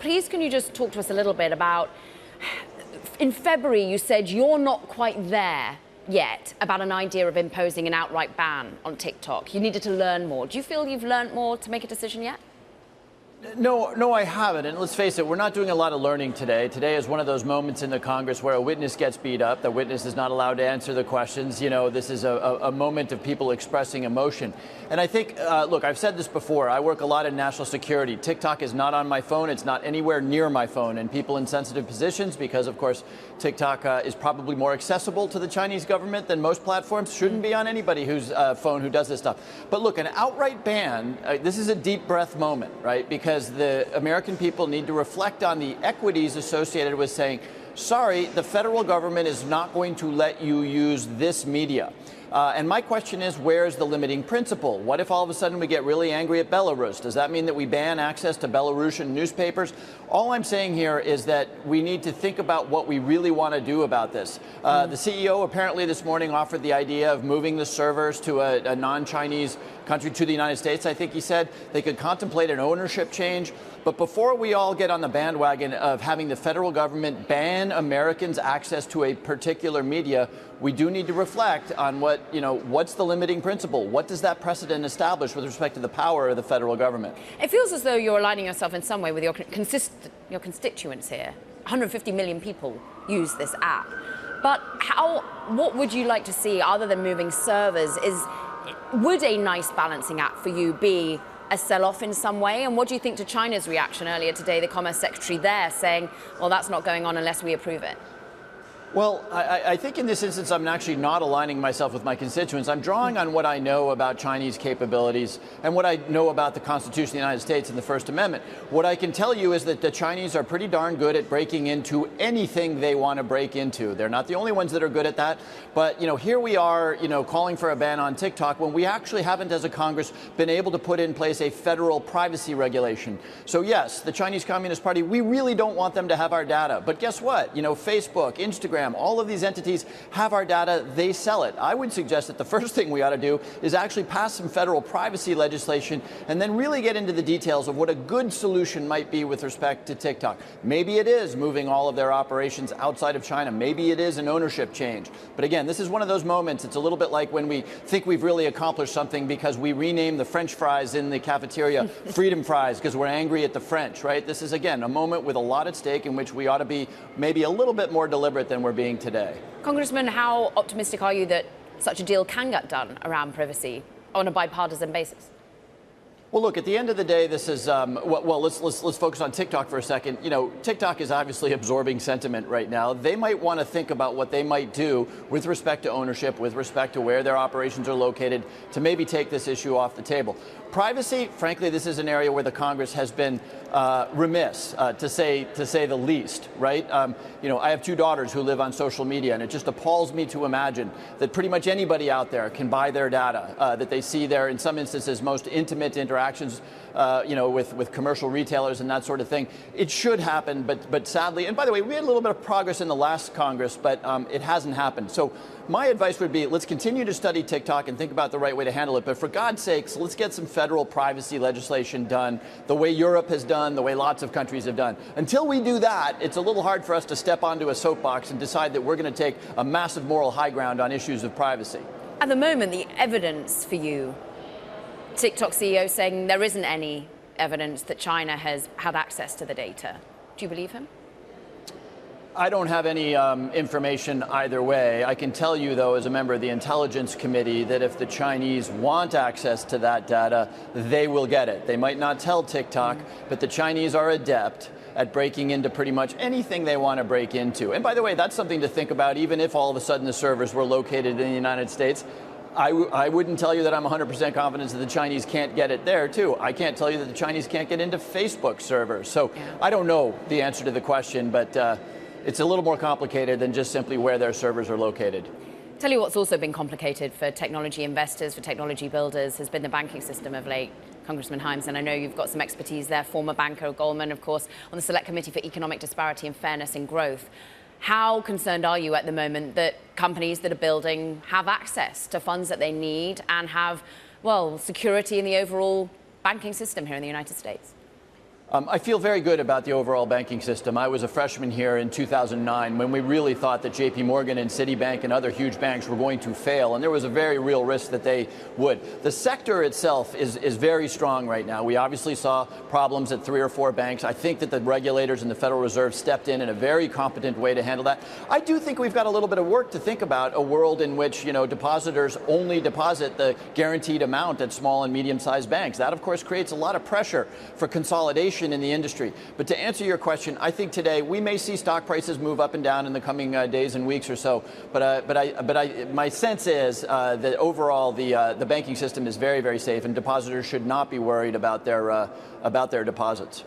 Please, can you just talk to us a little bit about, in February, you said you're not quite there yet about an idea of imposing an outright ban on TikTok. You needed to learn more. Do you feel you've learned more to make a decision yet? No, I haven't. And let's face it, we're not doing a lot of learning today. Today is one of those moments in the Congress where a witness gets beat up. The witness is not allowed to answer the questions. You know, this is a moment of people expressing emotion. And I think, look, I've said this before. I work a lot in national security. TikTok is not on my phone. It's not anywhere near my phone. And people in sensitive positions, because, of course, TikTok is probably more accessible to the Chinese government than most platforms, shouldn't be on anybody whose phone who does this stuff. But look, an outright ban, this is a deep breath moment, right? Because the American people need to reflect on the equities associated with saying, sorry, the federal government is not going to let you use this media. And my question is, where's the limiting principle? What if all of a sudden we get really angry at Belarus? Does that mean that we ban access to Belarusian newspapers? All I'm saying here is that we need to think about what we really want to do about this. The CEO apparently this morning offered the idea of moving the servers to a non-Chinese country, to the United States. I think he said they could contemplate an ownership change. But before we all get on the bandwagon of having the federal government ban Americans' access to a particular media, we do need to reflect on what's the limiting principle? What does that precedent establish with respect to the power of the federal government? It feels as though you're aligning yourself in some way with your constituents here. 150 million people use this app. But what would you like to see other than moving servers? Would a nice balancing act for you be a sell-off in some way? And what do you think to China's reaction earlier today, the Commerce Secretary there saying, well, that's not going on unless we approve it? Well, I think in this instance, I'm actually not aligning myself with my constituents. I'm drawing on what I know about Chinese capabilities and what I know about the Constitution of the United States and the First Amendment. What I can tell you is that the Chinese are pretty darn good at breaking into anything they want to break into. They're not the only ones that are good at that. But, here we are, calling for a ban on TikTok when we actually haven't, as a Congress, been able to put in place a federal privacy regulation. So, yes, the Chinese Communist Party, we really don't want them to have our data. But guess what? Facebook, Instagram, all of these entities have our data, they sell it. I would suggest that the first thing we ought to do is actually pass some federal privacy legislation and then really get into the details of what a good solution might be with respect to TikTok. Maybe it is moving all of their operations outside of China. Maybe it is an ownership change. But again, this is one of those moments, it's a little bit like when we think we've really accomplished something because we rename the French fries in the cafeteria freedom fries because we're angry at the French, right? This is, again, a moment with a lot at stake in which we ought to be maybe a little bit more deliberate than we're being today. Congressman, how optimistic are you that such a deal can get done around privacy on a bipartisan basis? Well, look, at the end of the day, this is, let's focus on TikTok for a second. TikTok is obviously absorbing sentiment right now. They might want to think about what they might do with respect to ownership, with respect to where their operations are located, to maybe take this issue off the table. Privacy, frankly, this is an area where the Congress has been remiss, to say the least, right? I have two daughters who live on social media, and it just appalls me to imagine that pretty much anybody out there can buy their data, that they see their, in some instances, most intimate interactions, with commercial retailers and that sort of thing. It should happen, but sadly, and by the way, we had a little bit of progress in the last Congress, but it hasn't happened. So my advice would be, let's continue to study TikTok and think about the right way to handle it. But for God's sakes, let's get some federal privacy legislation done the way Europe has done, the way lots of countries have done. Until we do that, it's a little hard for us to step onto a soapbox and decide that we're going to take a massive moral high ground on issues of privacy. At the moment, the evidence for you, TikTok CEO saying there isn't any evidence that China has had access to the data. Do you believe him? I don't have any information either way. I can tell you, though, as a member of the Intelligence Committee, that if the Chinese want access to that data, they will get it. They might not tell TikTok, but the Chinese are adept at breaking into pretty much anything they want to break into. And by the way, that's something to think about, even if all of a sudden the servers were located in the United States. I wouldn't tell you that I'm 100% confident that the Chinese can't get it there, too. I can't tell you that the Chinese can't get into Facebook servers. So I don't know the answer to the question, but it's a little more complicated than just simply where their servers are located. Tell you what's also been complicated for technology investors, for technology builders, has been the banking system of late. Congressman Himes, and I know you've got some expertise there, former banker of Goldman, of course, on the Select Committee for Economic Disparity and Fairness and Growth. How concerned are you at the moment that companies that are building have access to funds that they need and have, well, security in the overall banking system here in the United States? I feel very good about the overall banking system. I was a freshman here in 2009 when we really thought that JP Morgan and Citibank and other huge banks were going to fail, and there was a very real risk that they would. The sector itself is very strong right now. We obviously saw problems at 3 or 4 banks. I think that the regulators and the Federal Reserve stepped in a very competent way to handle that. I do think we've got a little bit of work to think about a world in which, depositors only deposit the guaranteed amount at small and medium-sized banks. That, of course, creates a lot of pressure for consolidation in the industry. But to answer your question, I think today we may see stock prices move up and down in the coming days and weeks or so. My sense is that overall the banking system is very, very safe, and depositors should not be worried about their deposits.